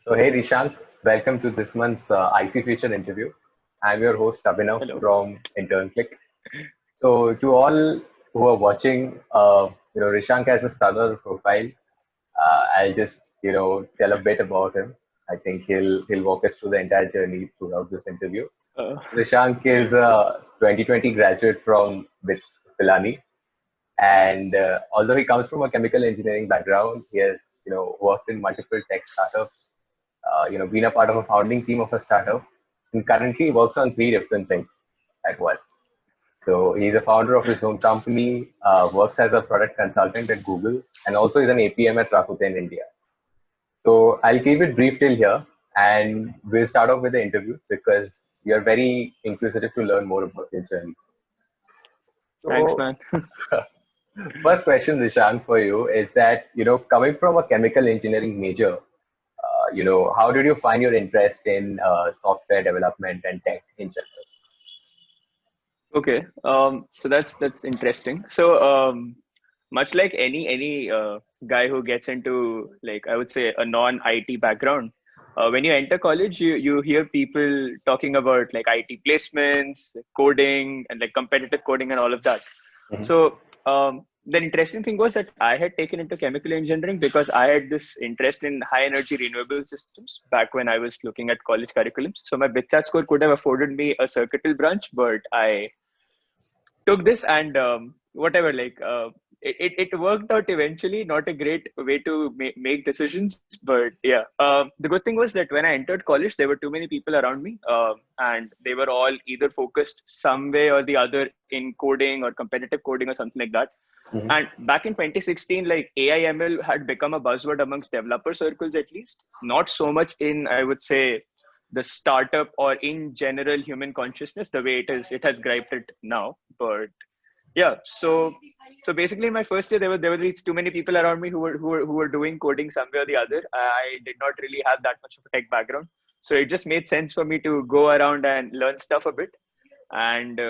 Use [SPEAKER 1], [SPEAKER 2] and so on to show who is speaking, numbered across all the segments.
[SPEAKER 1] So, hey Rishank, welcome to this month's IC Feature interview. I'm your host Abhinav
[SPEAKER 2] Hello.
[SPEAKER 1] from Internship. So, to all who are watching, Rishank has a stellar profile. I'll just tell a bit about him. I think he'll walk us through the entire journey throughout this interview.
[SPEAKER 2] Uh,
[SPEAKER 1] Rishank is a 2020 graduate from BITS Pilani, and although he comes from a chemical engineering background, he has worked in multiple tech startups, been a part of a founding team of a startup, and currently works on three different things at once. So he's a founder of his own company, works as a product consultant at Google, and also is an APM at Rakuten India. So I'll keep it brief till here, and we'll start off with the interview because we are very inquisitive to learn more about your journey.
[SPEAKER 2] Thanks,
[SPEAKER 1] So
[SPEAKER 2] man.
[SPEAKER 1] first question, Rishan, for you is that, coming from a chemical engineering major, how did you find your interest in software development and tech in general?
[SPEAKER 2] Okay. So that's interesting. So, much like any guy who gets into, like, I would say, a non-IT background, when you enter college, you hear people talking about like IT placements, coding, and like competitive coding and all of that.
[SPEAKER 1] Mhm.
[SPEAKER 2] So the interesting thing was that I had taken into chemical engineering because I had this interest in high energy renewable systems back when I was looking at college curriculums. So my BITSAT score could have afforded me a circuital branch, but I took this and whatever, like it worked out eventually. Not a great way to make decisions, but yeah. The good thing was that when I entered college, there were too many people around me, and they were all either focused some way or the other in coding or competitive coding or something like that.
[SPEAKER 1] Mhm.
[SPEAKER 2] And back in 2016, like AI/ML had become a buzzword amongst developer circles, at least. Not so much in, I would say, the startup or in general human consciousness the way it has griped it now. But yeah, so basically in my first year there were these too many people around me who were doing coding some way or the other. I did not really have that much of a tech background, so it just made sense for me to go around and learn stuff a bit. And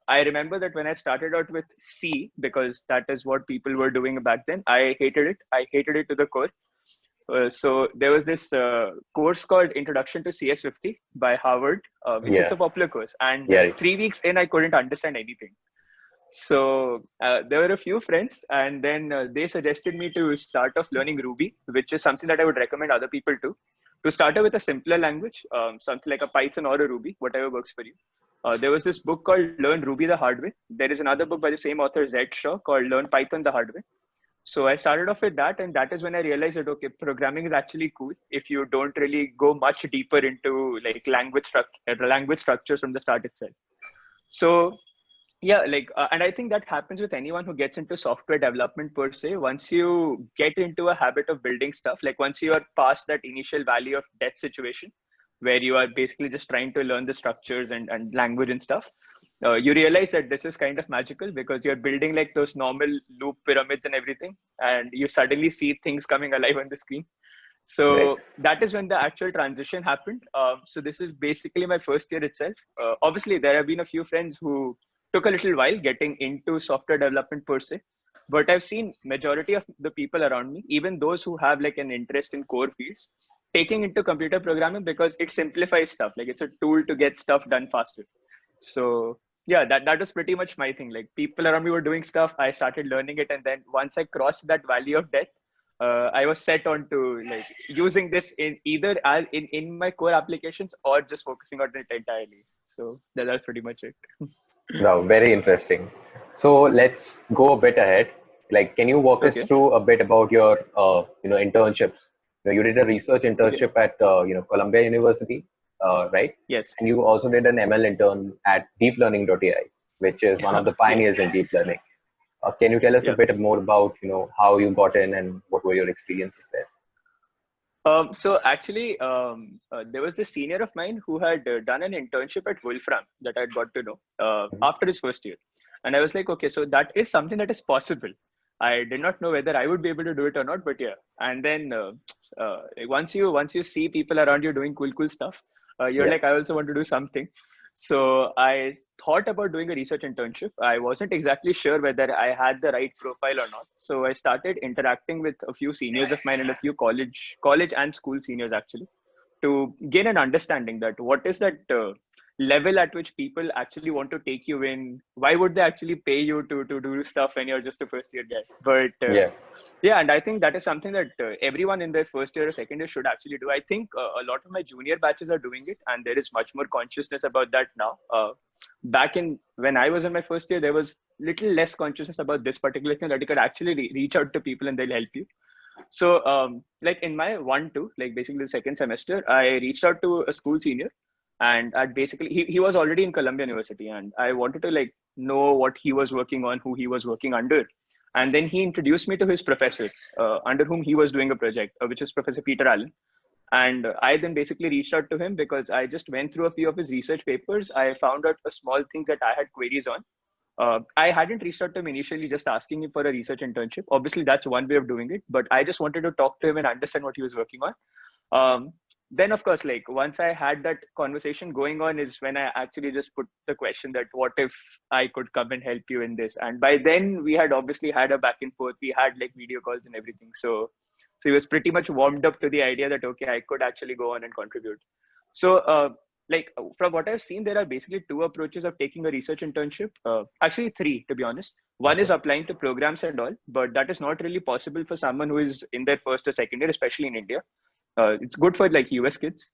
[SPEAKER 2] I remember that when I started out with C, because that is what people were doing back then, I hated it to the core. So there was this course called Introduction to CS50 by Harvard. It's
[SPEAKER 1] Yeah,
[SPEAKER 2] a popular course, and
[SPEAKER 1] yeah.
[SPEAKER 2] 3 weeks in, I couldn't understand anything. So there were a few friends, and then they suggested me to start off learning Ruby, which is something that I would recommend other people to start off with a simpler language, something like a Python or a Ruby, whatever works for you. There was this book called Learn Ruby the Hard Way. There is another book by the same author, Zed Shaw, called Learn Python the Hard Way. So I started off with that, and that is when I realized that okay, programming is actually cool if you don't really go much deeper into like language structures from the start itself. So yeah, like and I think that happens with anyone who gets into software development per se. Once you get into a habit of building stuff, like once you are past that initial valley of death situation where you are basically just trying to learn the structures and language and stuff, you realize that this is kind of magical because you're building like those normal loop pyramids and everything, and you suddenly see things coming alive on the screen.
[SPEAKER 1] Right.
[SPEAKER 2] So that is when the actual transition happened. So this is basically my first year itself. Obviously, there have been a few friends who took a little while getting into software development per se, but I've seen majority of the people around me, even those who have like an interest in core fields, taking into computer programming because it simplifies stuff. Like it's a tool to get stuff done faster. So yeah, that was pretty much my thing. Like people around me were doing stuff, I started learning it, and then once I crossed that valley of death, I was set on to like using this in either in my core applications or just focusing on it entirely. So that's pretty much it.
[SPEAKER 1] No, very interesting. So let's go a bit ahead. Like, can you walk us
[SPEAKER 2] Okay.
[SPEAKER 1] through a bit about your, internships? You did a research
[SPEAKER 2] Okay.
[SPEAKER 1] internship at, Columbia University, right?
[SPEAKER 2] Yes.
[SPEAKER 1] And you also did an ML intern at deeplearning.ai, which is one of the pioneers
[SPEAKER 2] Yes.
[SPEAKER 1] in deep learning. Can you tell us a
[SPEAKER 2] Yeah.
[SPEAKER 1] bit more about, how you got in and what were your experiences there?
[SPEAKER 2] So actually, there was this senior of mine who had done an internship at Wolfram that I had got to know
[SPEAKER 1] Mhm.
[SPEAKER 2] after his first year, and I was like, okay, so that is something that is possible. I did not know whether I would be able to do it or not, but yeah. And then once you see people around you doing cool stuff, you're
[SPEAKER 1] Yeah.
[SPEAKER 2] like, I also want to do something. So I thought about doing a research internship. I wasn't exactly sure whether I had the right profile or not. So I started interacting with a few seniors of mine and a few college and school seniors actually, to gain an understanding that what is that level at which people actually want to take you in. Why would they actually pay you to do stuff when you're just a first year guy? But
[SPEAKER 1] Yeah.
[SPEAKER 2] yeah, and I think that is something that everyone in their first year or second year should actually do. I think a lot of my junior batches are doing it, and there is much more consciousness about that now. Back in when I was in my first year, there was little less consciousness about this particular thing, that you could actually reach out to people and they'll help you. So, like in my 1-2, like basically the second semester, I reached out to a school senior, and I'd basically, he was already in Columbia University, and I wanted to like know what he was working on, who he was working under. And then he introduced me to his professor, under whom he was doing a project, which is Professor Peter Allen. And I then basically reached out to him because I just went through a few of his research papers. I found out a small things that I had queries on. I hadn't reached out to him initially, just asking him for a research internship. Obviously, that's one way of doing it, but I just wanted to talk to him and understand what he was working on. Then, of course, like once I had that conversation going on, is when I actually just put the question that what if I could come and help you in this? And by then, we had obviously had a back and forth. We had like video calls and everything. So he was pretty much warmed up to the idea that okay, I could actually go on and contribute. So like from what I've seen, there are basically two approaches of taking a research internship. Actually, three to be honest. One is
[SPEAKER 1] Okay.
[SPEAKER 2] applying to programs and all, but that is not really possible for someone who is in their first or second year, especially in India. It's good for like US kids.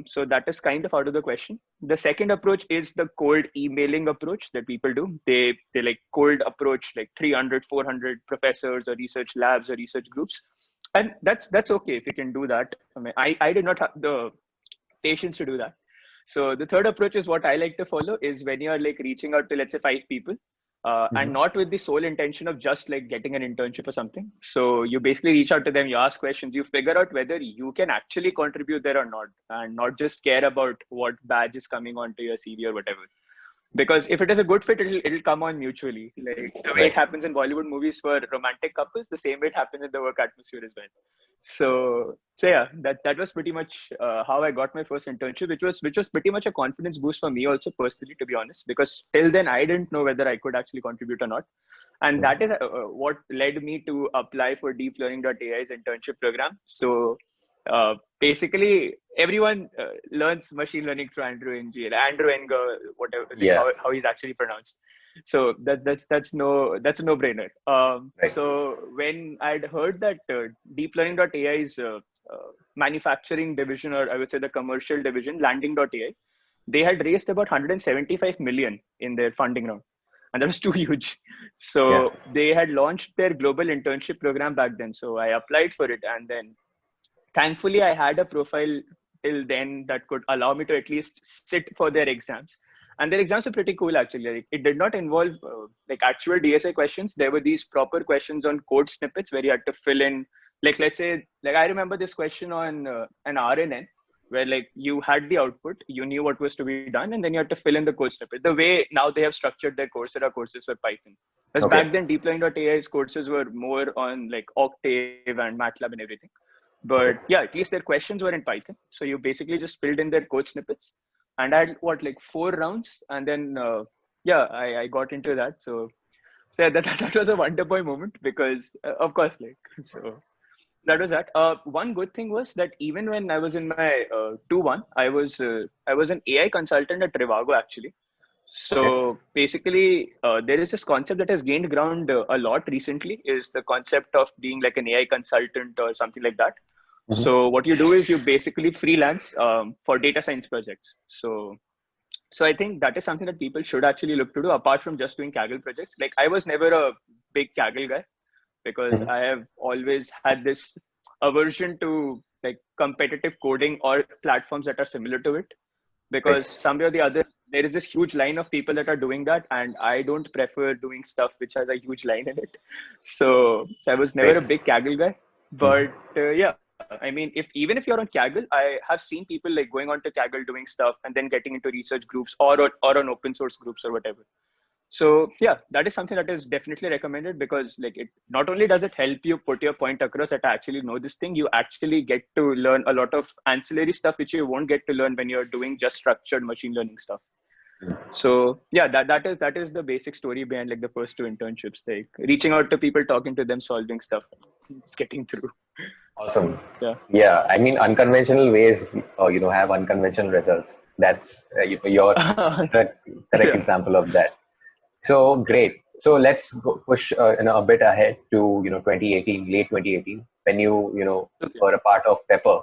[SPEAKER 2] So that is kind of out of the question. The second approach is the cold emailing approach that people do. They like cold approach like 300, 400 professors or research labs or research groups, and that's okay if you can do that. I mean, I did not have the patience to do that. So the third approach is what I like to follow, is when you're like reaching out to, let's say, 5 people, and
[SPEAKER 1] Hmm.
[SPEAKER 2] not with the sole intention of just like getting an internship or something. So you basically reach out to them, you ask questions, you figure out whether you can actually contribute there or not, and not just care about what badge is coming onto your CV or whatever. Because if it is a good fit, it'll come on mutually, like the way it
[SPEAKER 1] Right.
[SPEAKER 2] happens in Bollywood movies for romantic couples, the same way it happens in the work atmosphere as well. So yeah, that was pretty much how I got my first internship, which was pretty much a confidence boost for me also personally, to be honest, because till then I didn't know whether I could actually contribute or not. And
[SPEAKER 1] Mhm.
[SPEAKER 2] that is what led me to apply for deeplearning.ai's internship program. So basically everyone learns machine learning through Andrew Ng, Andrew Ng, whatever, like
[SPEAKER 1] Yeah.
[SPEAKER 2] how he's actually pronounced. So that's a no-brainer.
[SPEAKER 1] Right.
[SPEAKER 2] So when I'd heard that deeplearning.ai's manufacturing division, or I would say the commercial division, landing.ai, they had raised about 175 million in their funding round, and that was too huge.
[SPEAKER 1] Yeah.
[SPEAKER 2] So they had launched their global internship program back then. So I applied for it, and then thankfully I had a profile till then that could allow me to at least sit for their exams. And their exams are pretty cool actually. Like, it did not involve like actual DSA questions. There were these proper questions on code snippets where you had to fill in, like, let's say, like I remember this question on an RNN, where like you had the output, you knew what was to be done, and then you had to fill in the code snippet. The way now they have structured their Coursera courses with Python. Because
[SPEAKER 1] Okay.
[SPEAKER 2] back then, DeepLearning.ai's courses were more on like Octave and MATLAB and everything. But
[SPEAKER 1] Okay.
[SPEAKER 2] yeah, at least their questions were in Python. So you basically just filled in their code snippets. And I had what, like 4 rounds. And then, yeah, I got into that. So yeah, that was a Wonder Boy moment because, of course, like, so that was that. One good thing was that even when I was in my 2-1, I was an AI consultant at Trivago actually.
[SPEAKER 1] Okay.
[SPEAKER 2] So basically, there is this concept that has gained ground a lot recently, is the concept of being like an AI consultant or something like that.
[SPEAKER 1] Hmm.
[SPEAKER 2] So what you do is you basically freelance for data science projects. So I think that is something that people should actually look to do apart from just doing Kaggle projects. Like I was never a big Kaggle guy because
[SPEAKER 1] Hmm.
[SPEAKER 2] I have always had this aversion to like competitive coding or platforms that are similar to it,
[SPEAKER 1] Right.
[SPEAKER 2] because some way or the other there is this huge line of people that are doing that, and I don't prefer doing stuff which has a huge line in it. So I was never
[SPEAKER 1] Right.
[SPEAKER 2] a big Kaggle guy.
[SPEAKER 1] Hmm.
[SPEAKER 2] But yeah, I mean, if even if you're on Kaggle, I have seen people like going on to Kaggle doing stuff and then getting into research groups or on open source groups or whatever. So yeah, that is something that is definitely recommended, because like it not only does it help you put your point across that I actually know this thing, you actually get to learn a lot of ancillary stuff which you won't get to learn when you're doing just structured machine learning stuff. So yeah, that is the basic story behind like the first two internships, like reaching out to people, talking to them, solving stuff, just getting through.
[SPEAKER 1] Awesome.
[SPEAKER 2] Yeah.
[SPEAKER 1] Yeah, I mean, unconventional ways, have unconventional results. That's your correct, correct
[SPEAKER 2] Yeah.
[SPEAKER 1] example of that. So great. So let's go push a bit ahead to 2018, late 2018, when you
[SPEAKER 2] Okay.
[SPEAKER 1] were a part of Pepper,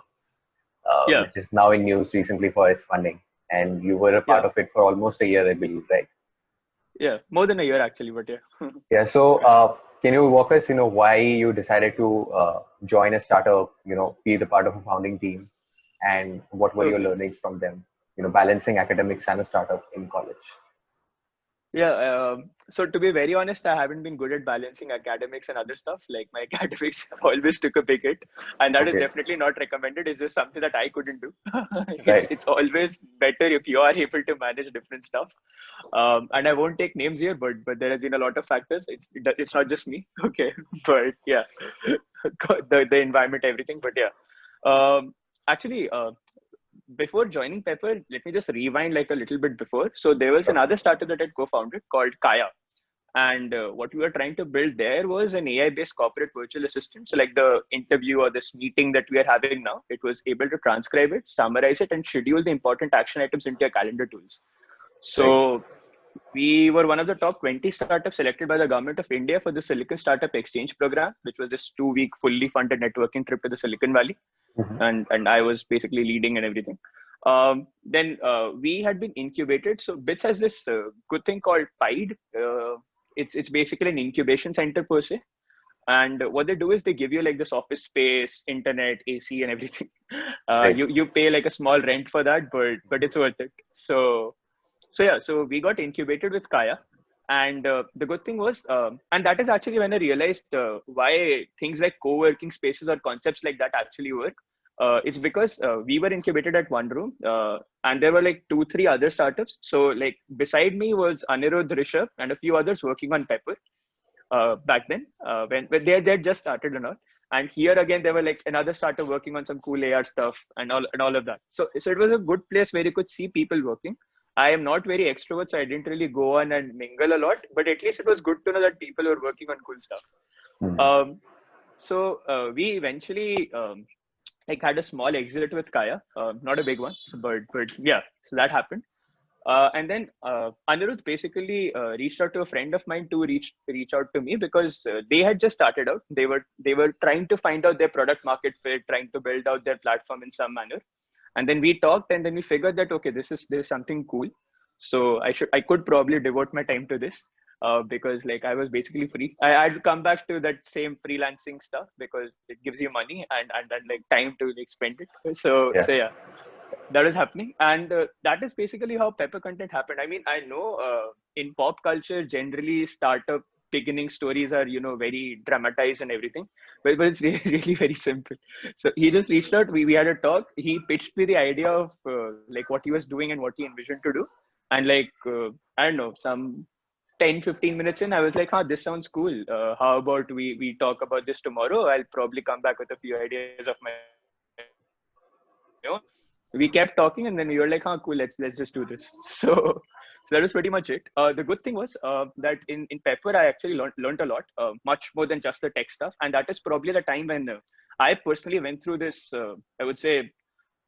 [SPEAKER 2] Yeah.
[SPEAKER 1] which is now in news recently for its funding, and you were a part
[SPEAKER 2] Yeah.
[SPEAKER 1] of it for almost a year, I believe, right?
[SPEAKER 2] Yeah. More than a year actually, but yeah.
[SPEAKER 1] Yeah. So can you walk us, why you decided to join a startup, be the part of a founding team, and what were your
[SPEAKER 2] Okay.
[SPEAKER 1] learnings from them? Balancing academics and a startup in college.
[SPEAKER 2] Yeah, so to be very honest, I haven't been good at balancing academics and other stuff. Like my academics always took a big hit, and that is
[SPEAKER 1] Okay.
[SPEAKER 2] definitely not recommended. It's just something that I couldn't do. it's
[SPEAKER 1] Right.
[SPEAKER 2] it's always better if you are able to manage different stuff. And I won't take names here, but there has been a lot of factors. It's not just me, okay? But yeah, the environment, everything. But yeah, actually, before joining Pepper, let me just rewind like a little bit before. So there was
[SPEAKER 1] Sure.
[SPEAKER 2] another startup that I co-founded called Kaya. And what we were trying to build there was an AI-based corporate virtual assistant. So like the interview or this meeting that we are having now, it was able to transcribe it, summarize it, and schedule the important action items into your calendar tools.
[SPEAKER 1] Right.
[SPEAKER 2] So we were one of the top 20 startups selected by the government of India for the Silicon Startup Exchange program, which was this 2-week fully funded networking trip to the Silicon Valley,
[SPEAKER 1] Hmm.
[SPEAKER 2] and I was basically leading and everything. Then we had been incubated. So BITS has this good thing called PIDE. It's basically an incubation center per se. And what they do is they give you like this office space, internet, AC, and everything.
[SPEAKER 1] Right.
[SPEAKER 2] You pay like a small rent for that, but it's worth it. So yeah, so we got incubated with Kaya, and the good thing was, and that is actually when I realized why things like co-working spaces or concepts like that actually work. It's because we were incubated at one room, and there were like 2, 3 other startups. So like beside me was Anirudh, Rishabh, and a few others working on Pepper back then when they had just started and all. And here again, there were like another startup working on some cool AR stuff and all of that. So it was a good place where you could see people working. I am not very extrovert, so I didn't really go on and mingle a lot. But at least it was good to know that people were working on cool stuff.
[SPEAKER 1] Mhm.
[SPEAKER 2] Um, so we eventually like had a small exit with Kaya, not a big one, but yeah. So that happened. And then Anirudh basically reached out to a friend of mine to reach out to me because they had just started out. They were trying to find out their product market fit, trying to build out their platform in some manner. And then we talked, and then we figured that okay, this is something cool. So I could probably devote my time to this because like I was basically free. I'd come back to that same freelancing stuff because it gives you money and like time to like spend it. So
[SPEAKER 1] Yeah.
[SPEAKER 2] yeah, that is happening, and that is basically how Pepper content happened. I mean, I know in pop culture generally startup beginning stories are very dramatized and everything, but it's really, really very simple. So he just reached out, we had a talk, he pitched me the idea of like what he was doing and what he envisioned to do, and like I don't know, some 10, 15 minutes in, I was like, huh, this sounds cool. How about we talk about this tomorrow? I'll probably come back with a few ideas of my own. We kept talking, and then we were like, huh, cool, let's just do this. So that was pretty much it. The good thing was that in Pepper, I actually learned a lot, much more than just the tech stuff. And that is probably the time when I personally went through this, I would say,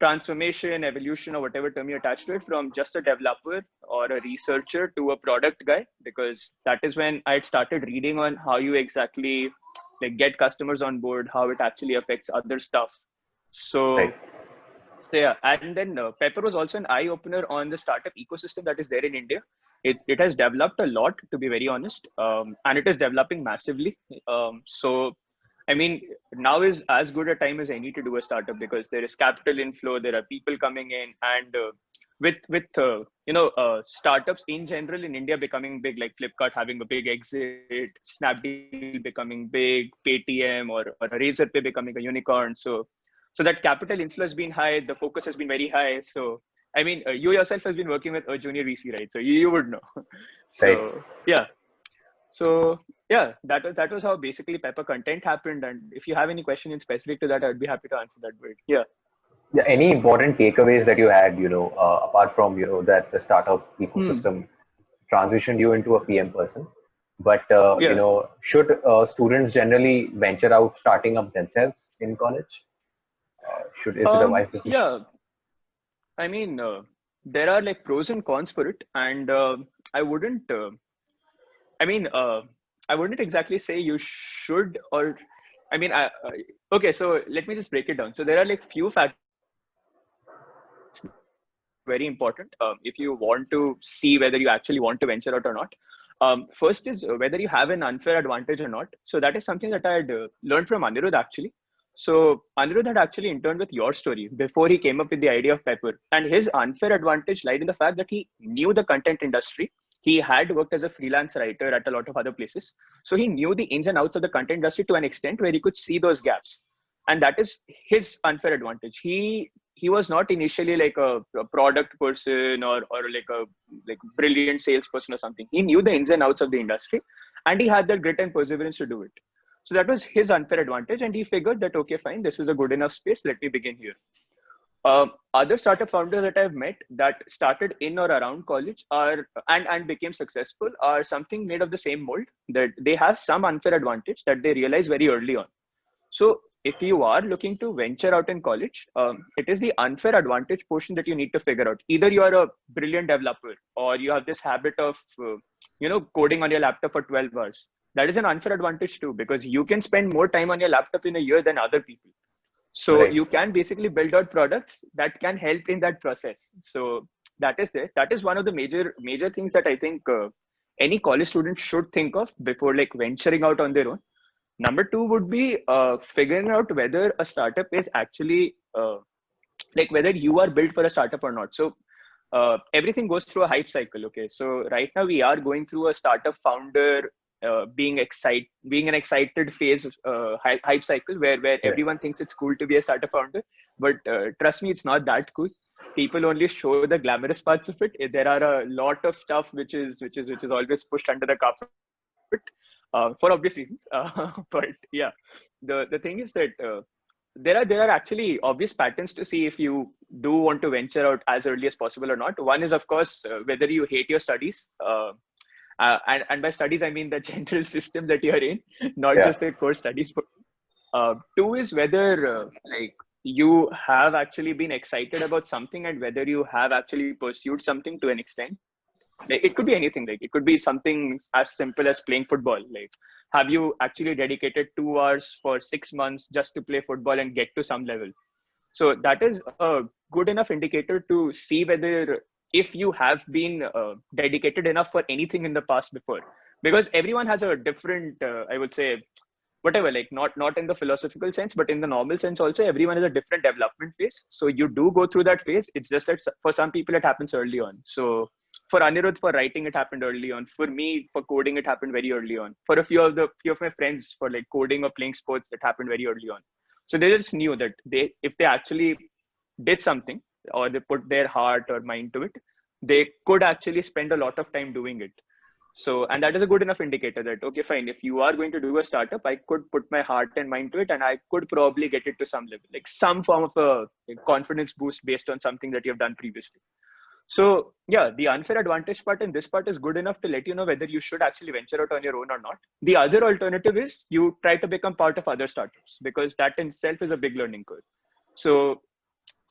[SPEAKER 2] transformation, evolution, or whatever term you attach to it, from just a developer or a researcher to a product guy, because that is when I started reading on how you exactly like get customers on board, how it actually affects other stuff.
[SPEAKER 1] Right.
[SPEAKER 2] So yeah, and then Pepper was also an eye opener on the startup ecosystem that is there in India. It has developed a lot, to be very honest, and it is developing massively. So I mean, now is as good a time as any to do a startup because there is capital inflow, there are people coming in, and with startups in general in India becoming big, like Flipkart having a big exit, Snapdeal becoming big, Paytm or Razorpay becoming a unicorn. So that capital inflow has been high, the focus has been very high. So I mean, you yourself has been working with a junior VC, right? So you would know.
[SPEAKER 1] Right.
[SPEAKER 2] So yeah. So yeah, that was how basically Pepper content happened. And if you have any question in specific to that, I'd be happy to answer that. But yeah.
[SPEAKER 1] Yeah, any important takeaways that you had, apart from, that the startup
[SPEAKER 2] Hmm.
[SPEAKER 1] ecosystem transitioned you into a PM person, but,
[SPEAKER 2] Yeah.
[SPEAKER 1] should students generally venture out starting up themselves in college? Is it a wise decision?
[SPEAKER 2] Yeah. I mean, there are like pros and cons for it, and I wouldn't. I mean, I wouldn't exactly say you should, or I mean, okay. So let me just break it down. So there are like few factors that are very important if you want to see whether you actually want to venture out or not. First is whether you have an unfair advantage or not. So that is something that I had learned from Anirudh actually. So Anirudh had actually interned with YourStory before he came up with the idea of Pepper. And his unfair advantage lied in the fact that he knew the content industry. He had worked as a freelance writer at a lot of other places. So he knew the ins and outs of the content industry to an extent where he could see those gaps. And that is his unfair advantage. He was not initially like a product person or like brilliant salesperson or something. He knew the ins and outs of the industry, and he had the grit and perseverance to do it. So that was his unfair advantage, and he figured that okay, fine, this is a good enough space. Let me begin here. Other startup founders that I've met that started in or around college are and became successful are something made of the same mold, that they have some unfair advantage that they realize very early on. So if you are looking to venture out in college, it is the unfair advantage portion that you need to figure out. Either you are a brilliant developer or you have this habit of coding on your laptop for 12 hours. That is an unfair advantage too, because you can spend more time on your laptop in a year than other people. So
[SPEAKER 1] Right.
[SPEAKER 2] you can basically build out products that can help in that process. So that is there. That is one of the major things that I think any college student should think of before like venturing out on their own. Number two would be figuring out whether a startup is actually like whether you are built for a startup or not. So everything goes through a hype cycle. Okay, so right now we are going through a startup founder being an excited phase hype cycle where
[SPEAKER 1] Yeah.
[SPEAKER 2] everyone thinks it's cool to be a startup founder, but trust me, it's not that cool. People only show the glamorous parts of it. There are a lot of stuff which is always pushed under the carpet for obvious reasons. But yeah, the thing is that there are actually obvious patterns to see if you do want to venture out as early as possible or not. One is of course whether you hate your studies, and by studies I mean the general system that you're in, not
[SPEAKER 1] Yeah.
[SPEAKER 2] just the core studies. Two is whether like you have actually been excited about something and whether you have actually pursued something to an extent. Like it could be anything. Like it could be something as simple as playing football. Like have you actually dedicated 2 hours for 6 months just to play football and get to some level? So that is a good enough indicator to see whether if you have been dedicated enough for anything in the past before, because everyone has a different I would say whatever, like not in the philosophical sense but in the normal sense also, everyone has a different development phase. So you do go through that phase. It's just that for some people it happens early on. So for Anirudh, for writing, it happened early on. For me, for coding, it happened very early on. For a few of my friends, for like coding or playing sports, it happened very early on. So they just knew that if they actually did something or they put their heart or mind to it, they could actually spend a lot of time doing it. So, and that is a good enough indicator that, okay, fine, if you are going to do a startup, I could put my heart and mind to it and I could probably get it to some level, like some form of a confidence boost based on something that you have done previously. So, yeah, the unfair advantage part and this part is good enough to let you know whether you should actually venture out on your own or not. The other alternative is you try to become part of other startups, because that in itself is a big learning curve. So,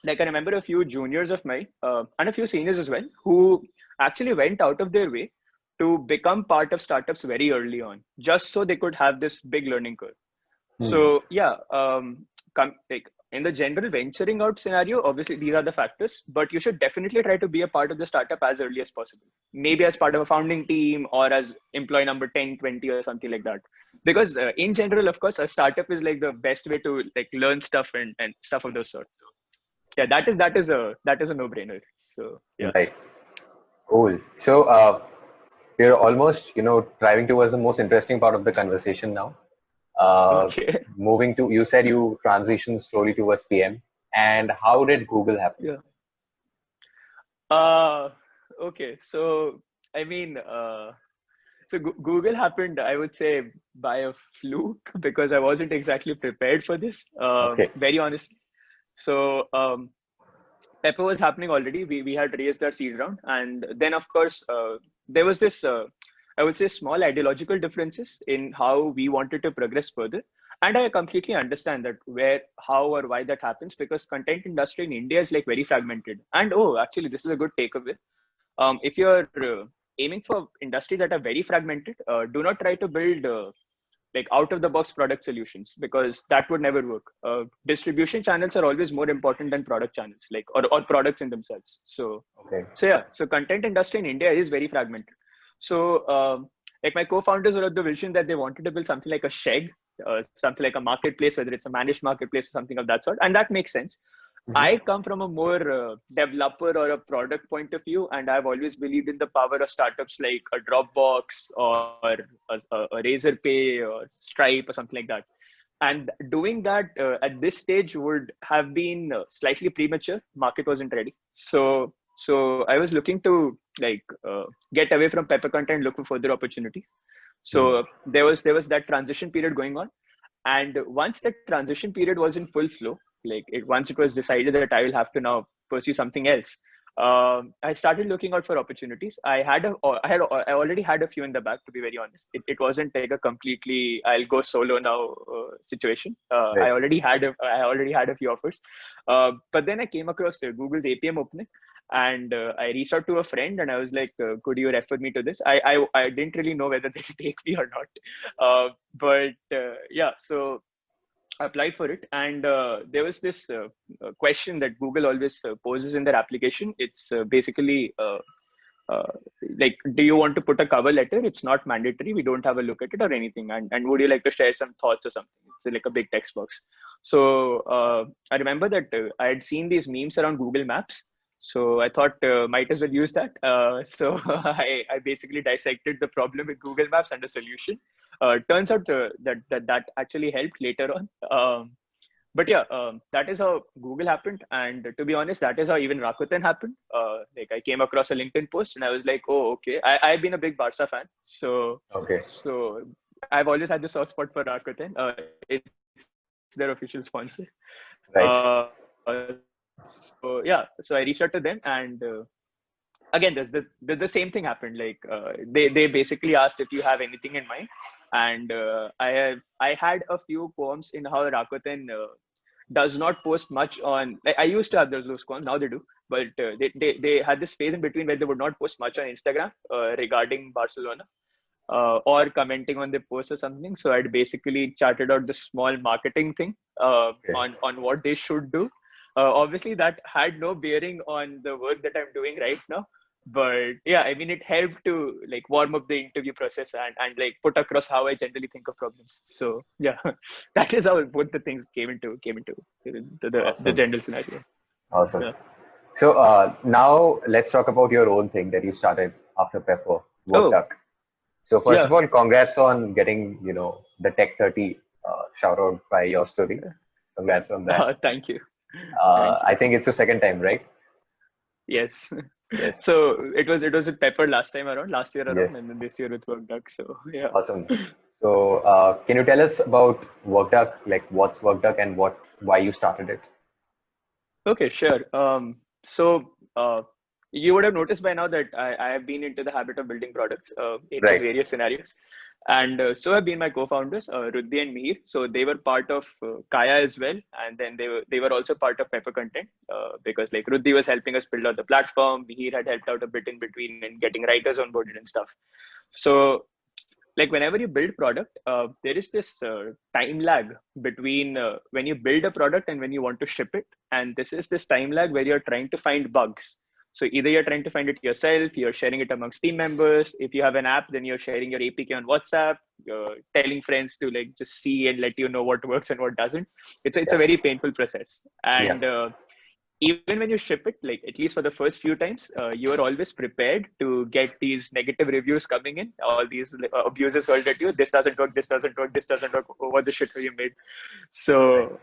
[SPEAKER 2] like I remember a few juniors of mine and a few seniors as well who actually went out of their way to become part of startups very early on, just so they could have this big learning curve.
[SPEAKER 1] Hmm.
[SPEAKER 2] So yeah, like in the general venturing out scenario, obviously these are the factors, but you should definitely try to be a part of the startup as early as possible. Maybe as part of a founding team or as employee number 10, 20 or something like that. Because in general, of course, a startup is like the best way to like learn stuff and stuff of those sorts. So yeah, that is a no-brainer. So yeah.
[SPEAKER 1] Right. Cool. So, we're almost, driving towards the most interesting part of the conversation now. Uh,
[SPEAKER 2] Okay.
[SPEAKER 1] Moving to, you said you transitioned slowly towards PM, and how did Google happen?
[SPEAKER 2] Yeah. Uh, okay. So, I mean, so Google happened, I would say, by a fluke because I wasn't exactly prepared for this,
[SPEAKER 1] Okay.
[SPEAKER 2] very honestly. So, Pepper was happening already. We had raised our seed round, and then of course there was this I would say small ideological differences in how we wanted to progress further. And I completely understand that where, how, or why that happens because content industry in India is like very fragmented. And oh, actually, this is a good takeaway. If you're aiming for industries that are very fragmented, do not try to build like out of the box product solutions because that would never work. Distribution channels are always more important than product channels, like or products in themselves. So
[SPEAKER 1] Okay.
[SPEAKER 2] so yeah, so content industry in India is very fragmented. So like my co-founders were of the vision that they wanted to build something like a shed, something like a marketplace, whether it's a managed marketplace or something of that sort, and that makes sense.
[SPEAKER 1] Mm-hmm.
[SPEAKER 2] I come from a more developer or a product point of view, and I've always believed in the power of startups like a Dropbox or a Razorpay or Stripe or something like that. And doing that at this stage would have been slightly premature. Market wasn't ready, so I was looking to like get away from paper content, look for further opportunities.
[SPEAKER 1] Mm-hmm.
[SPEAKER 2] So there was that transition period going on, and once the transition period was in full flow, like once it was decided that I will have to now pursue something else, I started looking out for opportunities. I already had a few in the back, to be very honest. It wasn't like a completely I'll go solo now situation.
[SPEAKER 1] Right.
[SPEAKER 2] I already had a few offers, but then I came across Google's APM opening, and I reached out to a friend and I was like, could you refer me to this? I didn't really know whether they'll take me or not, but yeah, so I applied for it, and there was this question that Google always poses in their application. It's basically uh, like, do you want to put a cover letter? It's not mandatory. We don't have a look at it or anything. And would you like to share some thoughts or something? It's like a big text box. So I remember that I had seen these memes around Google Maps. So I thought might as well use that. So I basically dissected the problem with Google Maps and a solution. Turns out that actually helped later on. But yeah, that is how Google happened, and to be honest, that is how even Rakuten happened. Like I came across a LinkedIn post, and I was like, "Oh, okay." I've been a big Barca fan,
[SPEAKER 1] Okay.
[SPEAKER 2] so I've always had the soft spot for Rakuten. It's their official sponsor.
[SPEAKER 1] Right.
[SPEAKER 2] So yeah, so I reached out to them, and again, the same thing happened. Like they basically asked if you have anything in mind, and I had a few poems in how Rakuten does not post much on. Like I used to have those poems, now they do, but they had this phase in between where they would not post much on Instagram regarding Barcelona. Or commenting on the post or something. So I'd basically charted out this small marketing thing
[SPEAKER 1] Okay.
[SPEAKER 2] on what they should do. Obviously, that had no bearing on the work that I'm doing right now. But yeah, I mean, it helped to like warm up the interview process and like put across how I generally think of problems. So yeah, that is how both the things came into the
[SPEAKER 1] Awesome.
[SPEAKER 2] general scenario.
[SPEAKER 1] Awesome.
[SPEAKER 2] Yeah.
[SPEAKER 1] So now let's talk about your own thing that you started after Pepper,
[SPEAKER 2] Oh
[SPEAKER 1] Workduck. So first of
[SPEAKER 2] yeah.
[SPEAKER 1] all, congrats on getting, the Tech 30 shout out by YourStory. Congrats on that.
[SPEAKER 2] Thank you. Thank you.
[SPEAKER 1] I think it's the second time, right?
[SPEAKER 2] Yes.
[SPEAKER 1] Yes.
[SPEAKER 2] So it was with Pepper last time around, last year around,
[SPEAKER 1] Yes.
[SPEAKER 2] and then this year with Workduck. So yeah.
[SPEAKER 1] Awesome. So can you tell us about Workduck, like what's Workduck and why you started it?
[SPEAKER 2] Okay, sure. So you would have noticed by now that I have been into the habit of building products in
[SPEAKER 1] Right.
[SPEAKER 2] various scenarios. And so have been my co-founders, Ruddhi and Mihir. So they were part of Kaya as well. And then they were also part of Pepper Content because like Ruddhi was helping us build out the platform. Mihir had helped out a bit in between and getting writers onboarded and stuff. So like whenever you build product, there is this time lag between when you build a product and when you want to ship it, and this is this time lag where you're trying to find bugs. So either you're trying to find it yourself, you're sharing it amongst team members. If you have an app, then you're sharing your APK on WhatsApp, telling friends to like just see and let you know what works and what doesn't. It's a
[SPEAKER 1] Yes.
[SPEAKER 2] very painful process.
[SPEAKER 1] Yeah.
[SPEAKER 2] And even when you ship it, like at least for the first few times, you are always prepared to get these negative reviews coming in, all these abuses hurled at you. This doesn't work, this doesn't work, this doesn't work. What the shit have you made?
[SPEAKER 1] Right.
[SPEAKER 2] So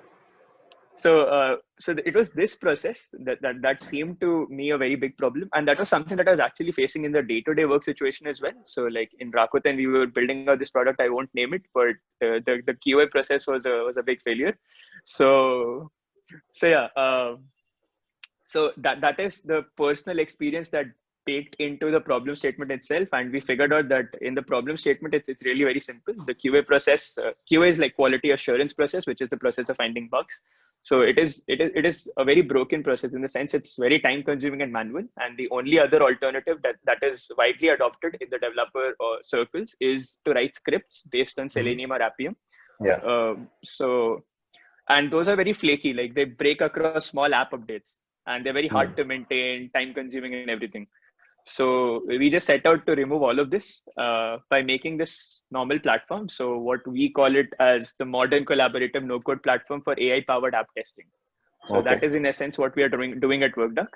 [SPEAKER 2] It was this process that seemed to me a very big problem, and that was something that I was actually facing in the day-to-day work situation as well. So like in Rakuten, we were building out this product. I won't name it, but the QA process was a big failure. So so yeah. So that is the personal experience that baked into the problem statement itself, and we figured out that in the problem statement it's really very simple. The QA is like quality assurance process, which is the process of finding bugs. So it is a very broken process in the sense it's very time consuming and manual, and the only other alternative that is widely adopted in the developer circles is to write scripts based on
[SPEAKER 1] Mhm.
[SPEAKER 2] Selenium or APM.
[SPEAKER 1] Yeah.
[SPEAKER 2] So and those are very flaky, like they break across small app updates, and they're very hard
[SPEAKER 1] Mm.
[SPEAKER 2] to maintain, time consuming and everything. So we just set out to remove all of this by making this normal platform. So what we call it as the modern collaborative no code platform for AI powered app testing. So that
[SPEAKER 1] Okay.
[SPEAKER 2] is in essence what we are doing at Workduck.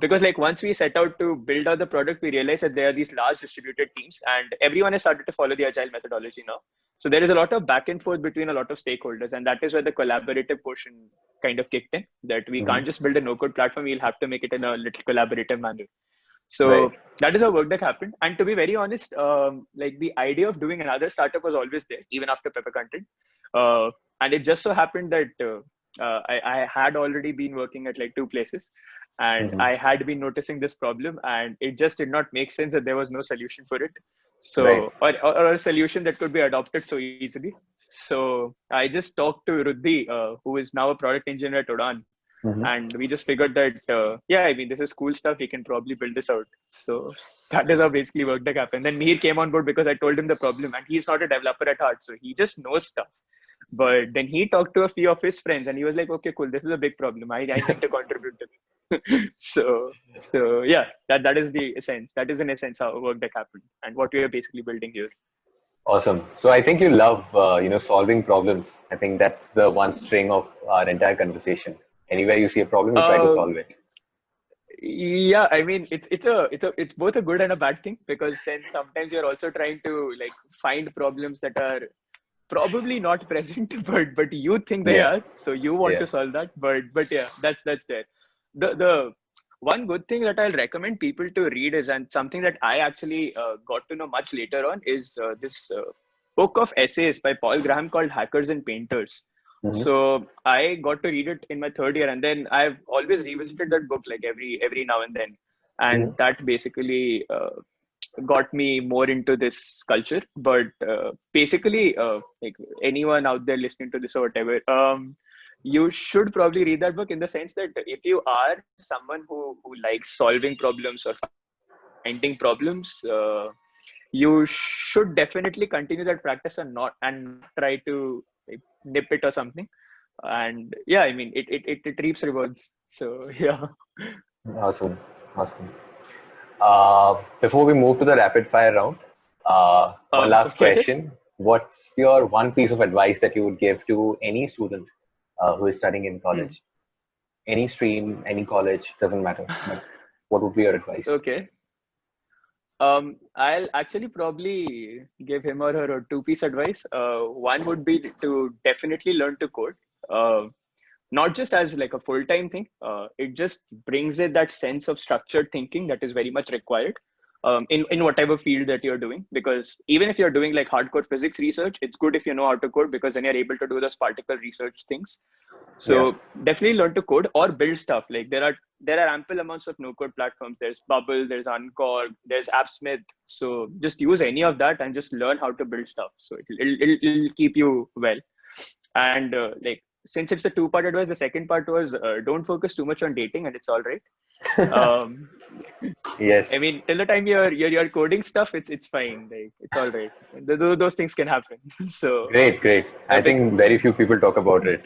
[SPEAKER 2] Because like once we set out to build out the product, we realized that there are these large distributed teams, and everyone has started to follow the agile methodology now. So there is a lot of back and forth between a lot of stakeholders, and that is where the collaborative portion kind of kicked in. That we
[SPEAKER 1] Mhm.
[SPEAKER 2] can't just build a no-code platform; we'll have to make it in a little collaborative manner.
[SPEAKER 1] Right.
[SPEAKER 2] So that is how Workduck happened. And to be very honest, like the idea of doing another startup was always there, even after Pepper Content. Uh, and it just so happened that I had already been working at like two places, and
[SPEAKER 1] Mhm.
[SPEAKER 2] I had been noticing this problem, and it just did not make sense that there was no solution for it.
[SPEAKER 1] Right.
[SPEAKER 2] So, or a solution that could be adopted so easily. So I just talked to Ruddhi, who is now a product engineer at Udan,
[SPEAKER 1] Mhm.
[SPEAKER 2] and we just figured that yeah, I mean, this is cool stuff, we can probably build this out. So that is how basically Workduck happened. Then Mihir came on board because I told him the problem, and he's not a developer at heart, so he just knows stuff. But then he talked to a few of his friends, and he was like, okay, cool, this is a big problem, I need to contribute to this. So yeah, that is the essence, that is in essence how Workduck happened and what we are basically building here.
[SPEAKER 1] Awesome. So I think you love, solving problems. I think that's the one string of our entire conversation. Anywhere you see a problem, you try to
[SPEAKER 2] um,
[SPEAKER 1] solve it.
[SPEAKER 2] Yeah, I mean it's both a good and a bad thing, because then sometimes you're also trying to like find problems that are probably not present, but you think they
[SPEAKER 1] Yeah.
[SPEAKER 2] are, so you want
[SPEAKER 1] Yeah.
[SPEAKER 2] to solve that. But yeah, that's there. The one good thing that I'll recommend people to read is, and something that I actually got to know much later on, is this book of essays by Paul Graham called Hackers and Painters.
[SPEAKER 1] Mhm.
[SPEAKER 2] So I got to read it in my third year, and then I've always revisited that book like every now and then,
[SPEAKER 1] Mhm.
[SPEAKER 2] and that basically got me more into this culture. But basically, like anyone out there listening to this or whatever, you should probably read that book, in the sense that if you are someone who likes solving problems or finding problems, you should definitely continue that practice, and not try to like, nip it or something. And yeah, I mean it reaps rewards. So yeah.
[SPEAKER 1] Awesome. Awesome. Before we move to the rapid fire round, one last
[SPEAKER 2] Okay.
[SPEAKER 1] question. What's your one piece of advice that you would give to any student who is studying in
[SPEAKER 2] Hmm.
[SPEAKER 1] college? Any stream, any college, doesn't matter. But what would be your advice?
[SPEAKER 2] Okay. I'll actually probably give him or her a two-piece advice. One would be to definitely learn to code. Uh, Not just as like a full-time thing. It just brings in that sense of structured thinking that is very much required in whatever field that you're doing. Because even if you're doing like hardcore physics research, it's good if you know how to code, because then you're able to do those particle research things.
[SPEAKER 1] Yeah.
[SPEAKER 2] So definitely learn to code or build stuff. Like there are ample amounts of no code platforms. There's Bubble, there's Uncork, there's AppSmith. So just use any of that and just learn how to build stuff. So it'll keep you well. And like since it's a two-part advice, the second part was don't focus too much on dating, and it's all right. Um, I
[SPEAKER 1] Yes.
[SPEAKER 2] mean, till the time you're coding stuff, it's fine. Like it's all right. Those things can happen. So,
[SPEAKER 1] Great, great. I
[SPEAKER 2] bec-
[SPEAKER 1] think very few people talk about it.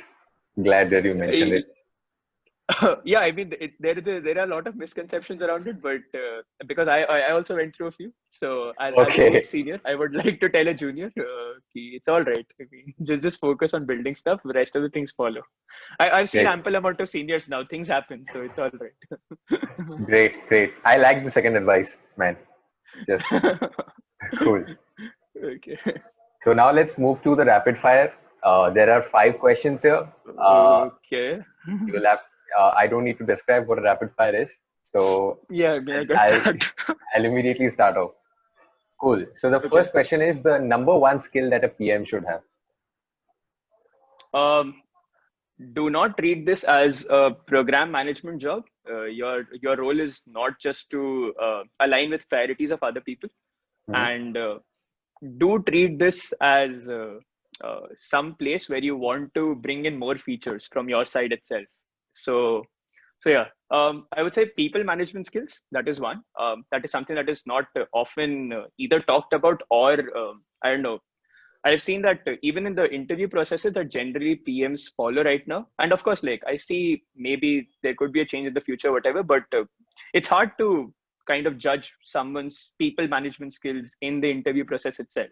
[SPEAKER 1] Glad that you mentioned it.
[SPEAKER 2] yeah, I mean, there are a lot of misconceptions around it, but because I also went through a few. So as a good
[SPEAKER 1] Okay.
[SPEAKER 2] senior, I would like to tell a junior, it's all right. I mean, just focus on building stuff. The rest of the things follow. I've seen
[SPEAKER 1] Great,
[SPEAKER 2] ample amount of seniors now. Things happen, so it's all right.
[SPEAKER 1] great, great. I like the second advice, man. Just cool.
[SPEAKER 2] Okay.
[SPEAKER 1] So now let's move to the rapid fire. There are 5 questions here.
[SPEAKER 2] Okay.
[SPEAKER 1] You will have. I don't need to describe what a rapid fire is, so
[SPEAKER 2] Yeah, I mean, I get
[SPEAKER 1] I'll
[SPEAKER 2] that.
[SPEAKER 1] I'll immediately start off. Cool. So the
[SPEAKER 2] Okay.
[SPEAKER 1] first question is the number one skill that a PM should have.
[SPEAKER 2] Um, do not treat this as a program management job. Your role is not just to align with priorities of other people,
[SPEAKER 1] Mhm.
[SPEAKER 2] and do treat this as some place where you want to bring in more features from your side itself. So, so yeah, I would say people management skills. That is one. That is something that is not often either talked about or I don't know. I've seen that even in the interview processes that generally PMs follow right now. And of course, like I see maybe there could be a change in the future, whatever, but it's hard to kind of judge someone's people management skills in the interview process itself.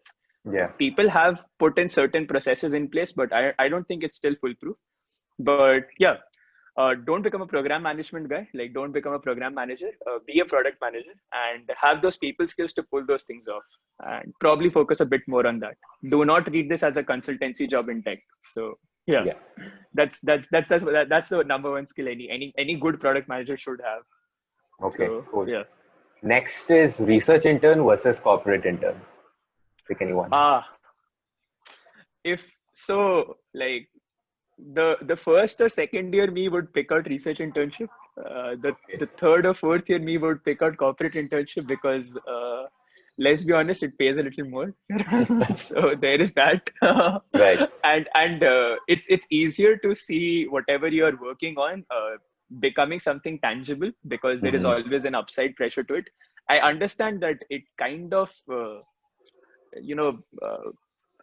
[SPEAKER 1] Yeah.
[SPEAKER 2] People have put in certain processes in place, but I don't think it's still foolproof. But yeah, don't become a program management guy. Like, don't become a program manager. Be a product manager and have those people skills to pull those things off. And probably focus a bit more on that. Do not treat this as a consultancy job in tech. So yeah,
[SPEAKER 1] Yeah.
[SPEAKER 2] that's the number one skill any good product manager should have.
[SPEAKER 1] Okay.
[SPEAKER 2] So
[SPEAKER 1] Cool.
[SPEAKER 2] yeah.
[SPEAKER 1] Next is research intern versus corporate intern. Pick anyone.
[SPEAKER 2] Ah, if so, like the first or second year me would pick out research internship. The third or fourth year me would pick out corporate internship because let's be honest, it pays a little more. So there is that,
[SPEAKER 1] Right.
[SPEAKER 2] and it's easier to see whatever you are working on becoming something tangible because there is
[SPEAKER 1] Hmm.
[SPEAKER 2] always an upside pressure to it. I understand that it kind of you know,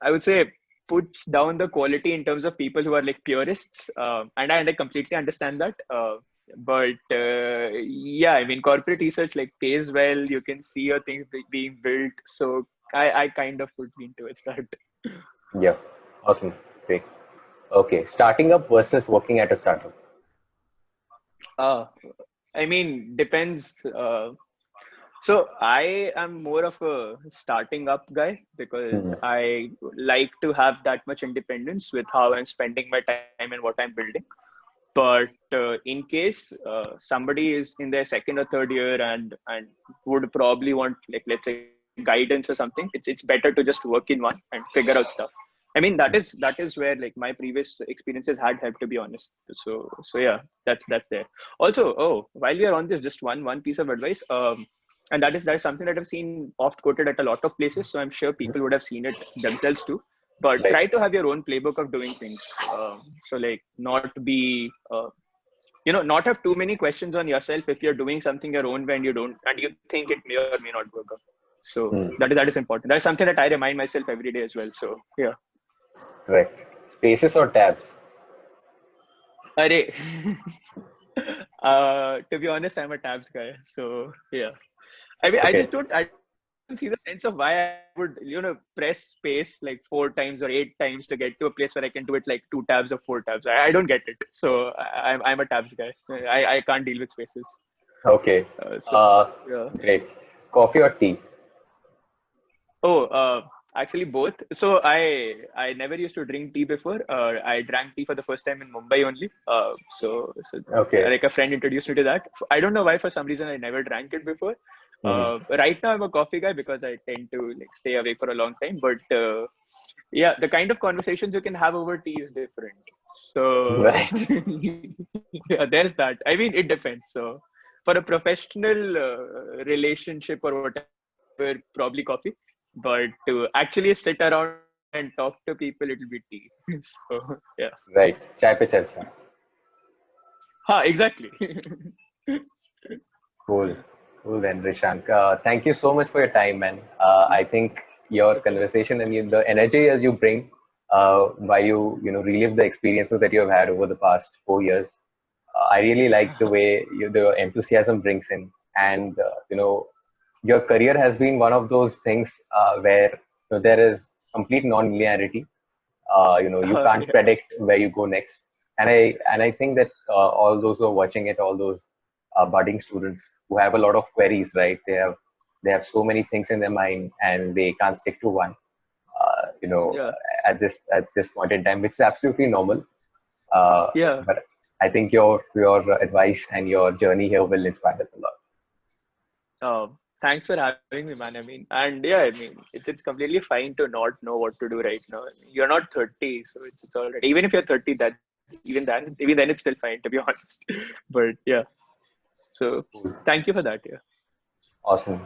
[SPEAKER 2] I would say puts down the quality in terms of people who are like purists, and I completely understand that. But yeah, I mean, corporate research like pays well. You can see your things being built, so I kind of would lean towards that.
[SPEAKER 1] Yeah. Awesome. Great. Okay. Starting up versus working at a startup.
[SPEAKER 2] Uh, I mean, depends. So I am more of a starting up guy because
[SPEAKER 1] Hmm.
[SPEAKER 2] I like to have that much independence with how I'm spending my time and what I'm building. But in case somebody is in their second or third year and would probably want, like, let's say guidance or something, it's better to just work in one and figure out stuff. I mean, that is where like my previous experiences had helped, to be honest. So yeah, that's there. Also, oh, while we are on this, just one piece of advice. And that is something that I've seen oft quoted at a lot of places. So I'm sure people would have seen it themselves too. But
[SPEAKER 1] Right.
[SPEAKER 2] try to have your own playbook of doing things. So like not be not have too many questions on yourself if you're doing something your own way and you think it may or may not work out. So
[SPEAKER 1] Hmm.
[SPEAKER 2] that is important. That's something that I remind myself every day as well. So yeah.
[SPEAKER 1] Right. Spaces or tabs.
[SPEAKER 2] Array. To be honest, I'm a tabs guy. So yeah. I mean,
[SPEAKER 1] Okay.
[SPEAKER 2] I don't see the sense of why I would, press space like 4 times or 8 times to get to a place where I can do it like 2 tabs or 4 tabs. I don't get it. So I'm a tabs guy. I can't deal with spaces.
[SPEAKER 1] Okay.
[SPEAKER 2] So
[SPEAKER 1] Uh,
[SPEAKER 2] yeah.
[SPEAKER 1] Great. Coffee or tea?
[SPEAKER 2] Oh, actually both. So I never used to drink tea before. I drank tea for the first time in Mumbai only. So
[SPEAKER 1] Okay.
[SPEAKER 2] like a friend introduced me to that. I don't know why. For some reason, I never drank it before.
[SPEAKER 1] Mhm.
[SPEAKER 2] Right now, I'm a coffee guy because I tend to like stay awake for a long time. But yeah, the kind of conversations you can have over tea is different. So
[SPEAKER 1] Right.
[SPEAKER 2] yeah, there's that. I mean, it depends. So for a professional relationship or whatever, probably coffee. But to actually sit around and talk to people, it'll be tea. So yeah.
[SPEAKER 1] Right. Chai pe charcha.
[SPEAKER 2] Ha, exactly.
[SPEAKER 1] Cool. Cool then, Rishank. Thank you so much for your time, man. I think your
[SPEAKER 2] Okay.
[SPEAKER 1] conversation and the energy that you bring while you relive the experiences that you have had over the past 4 years. I really like the way the enthusiasm brings in, and your career has been one of those things where there is complete non-linearity. You can't
[SPEAKER 2] Yeah.
[SPEAKER 1] predict where you go next, and I think that all those who are watching it, all those budding students who have a lot of queries, right? They have so many things in their mind and they can't stick to one.
[SPEAKER 2] Yeah.
[SPEAKER 1] at this point in time, which is absolutely normal.
[SPEAKER 2] Yeah.
[SPEAKER 1] But I think your advice and your journey here will inspire us a lot.
[SPEAKER 2] Thanks for having me, man. I mean, and yeah, I mean, it's completely fine to not know what to do right now. I mean, you're not 30, so it's all right. Even if you're 30, that's even then it's still fine, to be honest. But yeah, so
[SPEAKER 1] Cool.
[SPEAKER 2] thank you for that. Yeah.
[SPEAKER 1] Awesome.